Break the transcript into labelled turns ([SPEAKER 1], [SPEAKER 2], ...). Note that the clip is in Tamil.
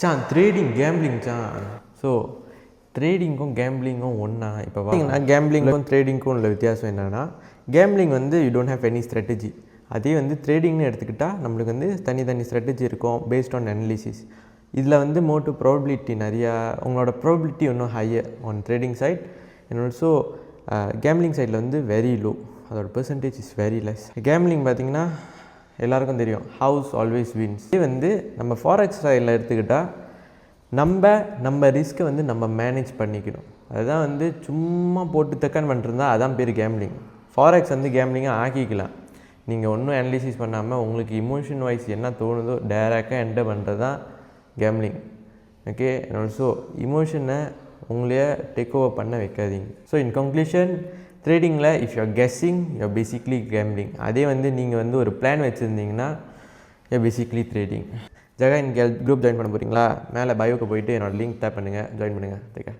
[SPEAKER 1] சான் ட்ரேடிங் கேம்பிளிங் சான். ஸோ ட்ரேடிங்கும் கேம்பிளிங்கும் ஒன்றா? இப்போ பார்த்தீங்கன்னா கேம்பிளிங்கும் ட்ரேடிங்க்கும் உள்ள வித்தியாசம் என்னென்னா, கேம்பிளிங் வந்து you don't have any strategy. அதே வந்து ட்ரேடிங்னு எடுத்துக்கிட்டால் நம்மளுக்கு வந்து தனி ஸ்ட்ராட்டஜி இருக்கும் பேஸ்ட் ஆன் அனாலிசிஸ். இதில் வந்து மோர் டு ப்ராபபிலிட்டி நிறையா, உங்களோட ப்ராபபிலிட்டி இன்னும் higher on trading side and also gambling சைடில் வந்து வெரி லோ, அதோட percentage is very less. Gambling பார்த்திங்கன்னா எல்லாருக்கும் தெரியும், ஹவுஸ் ஆல்வேஸ் வின்ஸ். இதே வந்து நம்ம ஃபாரெக்ஸ் சைடில் எடுத்துக்கிட்டால் நம்ம ரிஸ்க்கை வந்து நம்ம மேனேஜ் பண்ணிக்கணும். அதுதான் வந்து சும்மா போட்டு தக்கன் பண்ணிட்டுருந்தா அதான் பேர் கேம்பிளிங். ஃபாரெக்ஸ் வந்து கேம்பிளிங்காக ஆக்கிக்கலாம். நீங்கள் ஒன்றும் அனலிசிஸ் பண்ணாமல் உங்களுக்கு இமோஷன் வைஸ் என்ன தோணுதோ டைரெக்டாக என்டர் பண்ணுறது தான் கேம்பிளிங். ஓகே, அண்ட் ஆல்சோ இமோஷனை உங்களையே டேக் ஓவர் பண்ண வைக்காதீங்க. ஸோ இன் கன்க்ளூஷன், ட்ரேடிங்கில் if you are guessing you are basically gambling. அதே வந்து நீங்கள் வந்து ஒரு பிளான் வச்சுருந்தீங்கன்னா you are basically trading. Jega, இன்றைக்கி குரூப் ஜாயின் பண்ண போகிறீங்களா? மேலே பயோக்கு போயிட்டு என்னோடய லிங்க் டேப் பண்ணுங்கள், ஜாயின் பண்ணுங்கள்.